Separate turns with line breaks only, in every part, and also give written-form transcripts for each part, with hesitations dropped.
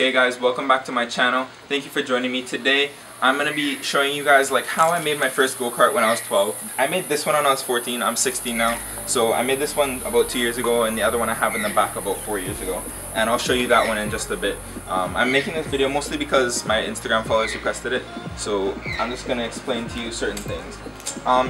Hey guys, welcome back to my channel. Thank you for joining me today. I'm going to be showing you guys like how I made my first go-kart when I was 12. I made this one when I was 14. I'm 16 now. So I made this one about 2 years ago, and the other one I have in the back about 4 years ago. And I'll show you that one in just a bit. I'm making this video mostly because my Instagram followers requested it. So I'm just going to explain to you certain things.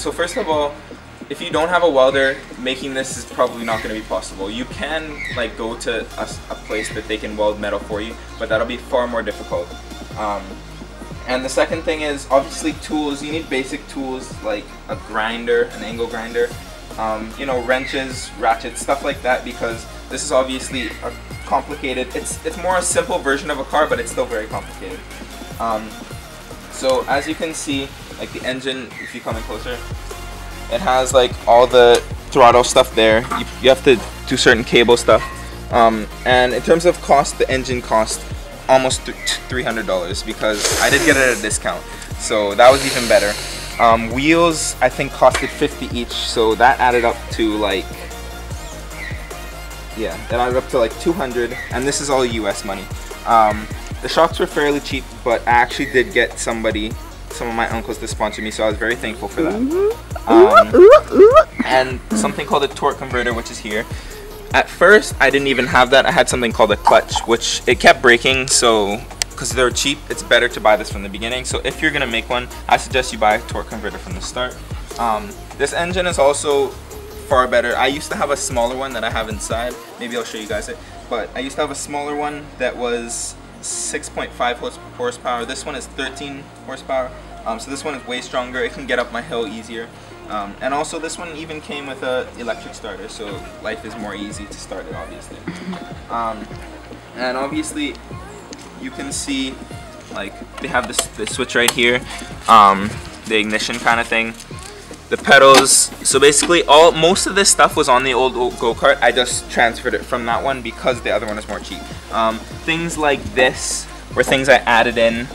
So first of all, if you don't have a welder, making this is probably not going to be possible. You can like go to a place that they can weld metal for you, but that'll be far more difficult. And the second thing is obviously tools. You need basic tools like a grinder, an angle grinder, you know, wrenches, ratchets, stuff like that, because this is obviously a complicated, it's more a simple version of a car, but it's still very complicated. So as you can see, like the engine, if you come in closer, it has like all the throttle stuff there. You have to do certain cable stuff. And in terms of cost, the engine cost almost $300 because I did get it at a discount. So that was even better. Wheels, I think, costed $50 each. So that added up to like, yeah, that added up to like $200. And this is all US money. The shocks were fairly cheap, but I actually did get some of my uncles to sponsor me, so I was very thankful for that. And something called a torque converter, which is here. At first I didn't even have that. I had something called a clutch, which it kept breaking, so because they're cheap, it's better to buy this from the beginning. So if you're gonna make one, I suggest you buy a torque converter from the start. This engine is also far better. I used to have a smaller one that I have inside. Maybe I'll show you guys it, but I used to have a smaller one that was 6.5 horsepower. This one is 13 horsepower. So this one is way stronger. It can get up my hill easier. And also this one even came with a electric starter, so life is more easy to start it, obviously. And obviously you can see like they have this switch right here, the ignition kind of thing, the pedals. So basically most of this stuff was on the old go-kart. I just transferred it from that one because the other one is more cheap. Things like this were things I added in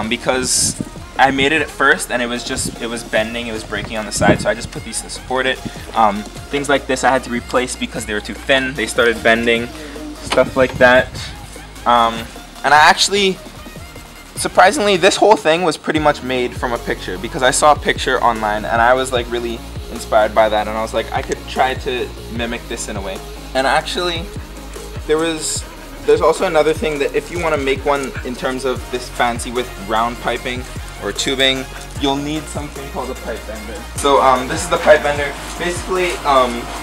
because I made it at first and it was bending, it was breaking on the side, so I just put these to support it. Things like this I had to replace because they were too thin, they started bending, stuff like that. And I actually, surprisingly, this whole thing was pretty much made from a picture because I saw a picture online and I was like really inspired by that, and I was like, I could try to mimic this in a way. And actually there's also another thing, that if you want to make one in terms of this fancy with round piping or tubing, you'll need something called a pipe bender. So this is the pipe bender. Basically,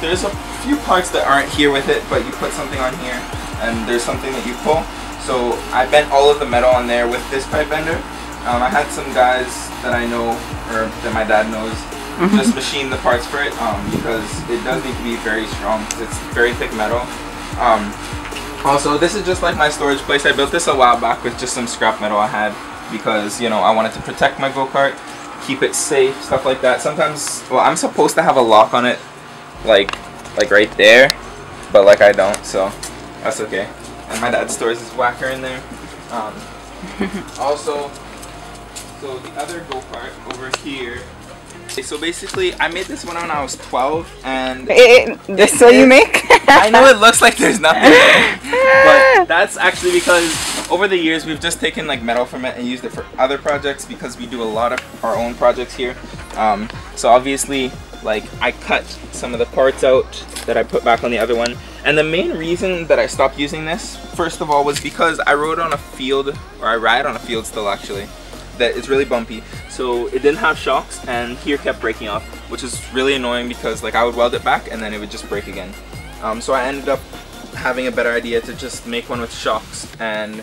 there's a few parts that aren't here with it, but you put something on here and there's something that you pull. So I bent all of the metal on there with this pipe bender. I had some guys that I know, or that my dad knows, just machine the parts for it, because it does need to be very strong because it's very thick metal. Also, this is just like my storage place. I built this a while back with just some scrap metal I had because, you know, I wanted to protect my go-kart, keep it safe, stuff like that. Sometimes, well, I'm supposed to have a lock on it, like right there, but like I don't, so that's okay. And my dad stores his whacker in there. Also, so the other go-kart over here. So basically, I made this one when I was 12, and
this what you make?
I know it looks like there's nothing there, but that's actually because over the years we've just taken like metal from it and used it for other projects because we do a lot of our own projects here. So obviously, like I cut some of the parts out that I put back on the other one, and the main reason that I stopped using this, first of all, was because I rode on a field, or I ride on a field still actually, that is really bumpy, so it didn't have shocks, and here kept breaking off, which is really annoying because like I would weld it back and then it would just break again. So I ended up having a better idea to just make one with shocks and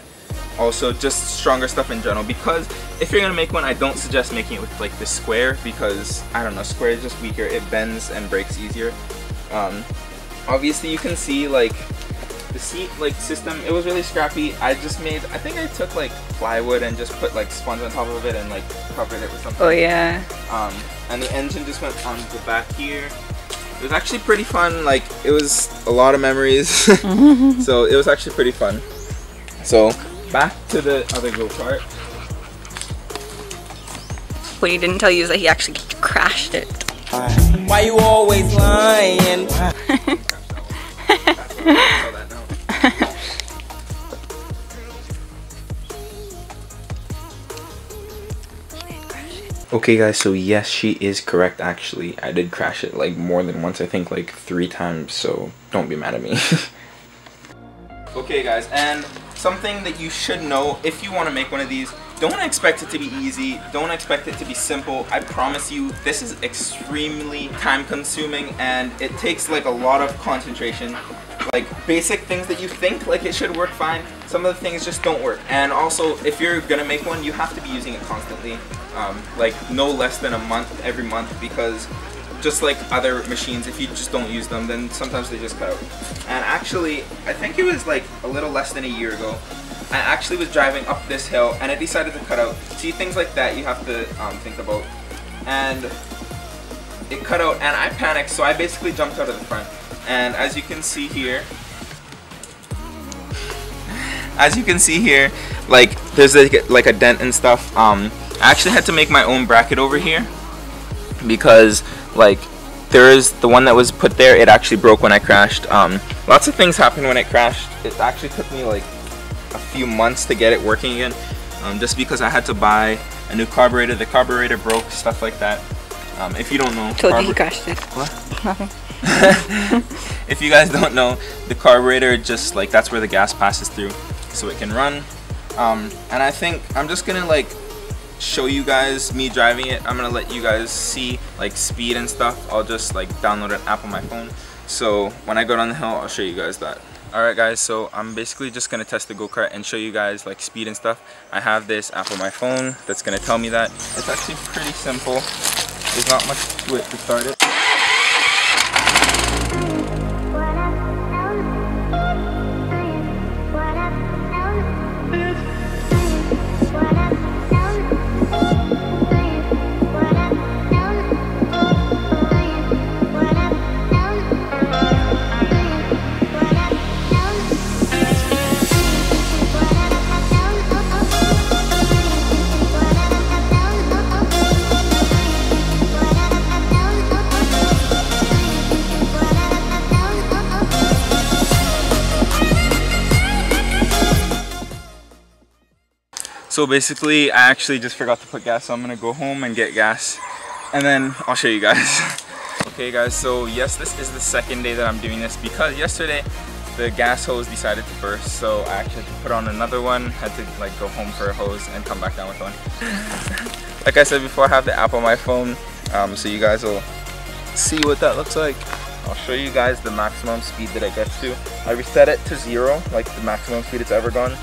also just stronger stuff in general, because if you're gonna make one, I don't suggest making it with like the square because I don't know, square is just weaker, it bends and breaks easier. Obviously you can see like the seat like system, it was really scrappy. I think I took like plywood and just put like sponge on top of it and like covered it with something.
Oh yeah.
And the engine just went on the back here. It was actually pretty fun, like it was a lot of memories. So it was actually pretty fun. So back to the other go-kart.
What he didn't tell you is that he actually crashed it.
Why you always lying?
Okay guys, so yes, she is correct actually. I did crash it like more than once, I think like 3 times, so don't be mad at me. Okay guys, and something that you should know if you want to make one of these, don't expect it to be easy, don't expect it to be simple. I promise you, this is extremely time consuming and it takes like a lot of concentration. Like basic things that you think like it should work fine, some of the things just don't work. And also, if you're gonna make one, you have to be using it constantly, like no less than a month, every month, because just like other machines, if you just don't use them, then sometimes they just cut out. And actually, I think it was like a little less than a year ago, I actually was driving up this hill and it decided to cut out. See, things like that you have to think about. And it cut out and I panicked, so I basically jumped out of the front. And as you can see here, like there's like a dent and stuff. I actually had to make my own bracket over here because like there is the one that was put there, it actually broke when I crashed. Lots of things happened when it crashed. It actually took me like a few months to get it working again, just because I had to buy a new carburetor. The carburetor broke, stuff like that. If you don't know,
Told you he crashed it.
What?
Nothing.
If you guys don't know, the carburetor just like that's where the gas passes through so it can run. And I think I'm just gonna like show you guys me driving it. I'm gonna let you guys see like speed and stuff. I'll just like download an app on my phone, so when I go down the hill I'll show you guys that. Alright guys, so I'm basically just gonna test the go-kart and show you guys like speed and stuff. I have this app on my phone that's gonna tell me that. It's actually pretty simple. There's not much to it to start it. So basically, I actually just forgot to put gas, so I'm gonna go home and get gas, and then I'll show you guys. Okay guys, so yes, this is the second day that I'm doing this because yesterday the gas hose decided to burst, so I actually had to put on another one, had to like go home for a hose and come back down with one. Like I said before, I have the app on my phone, so you guys will see what that looks like. I'll show you guys the maximum speed that it gets to. I reset it to 0, like the maximum speed it's ever gone.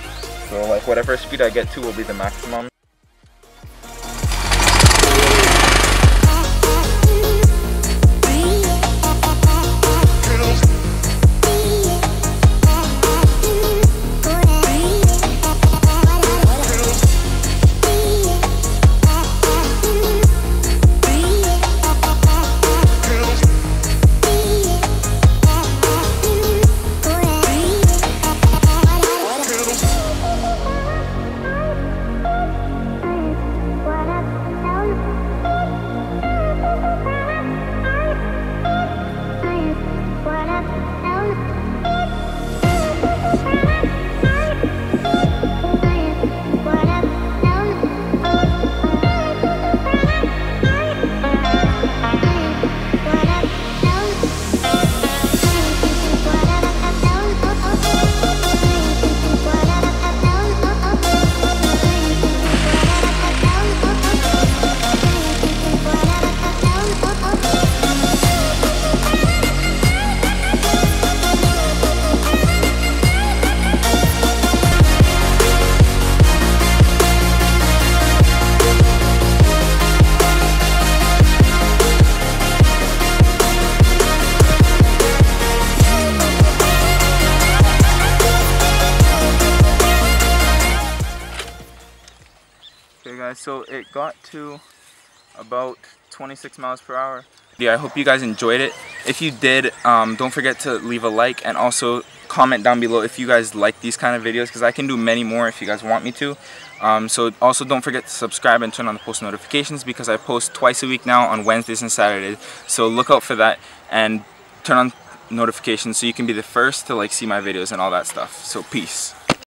So like whatever speed I get to will be the maximum. Guys, so it got to about 26 miles per hour. Yeah, I hope you guys enjoyed it. If you did, don't forget to leave a like and also comment down below if you guys like these kind of videos, because I can do many more if you guys want me to. So also don't forget to subscribe and turn on the post notifications, because I post twice a week now on Wednesdays and Saturdays. So look out for that and turn on notifications so you can be the first to like see my videos and all that stuff. So peace.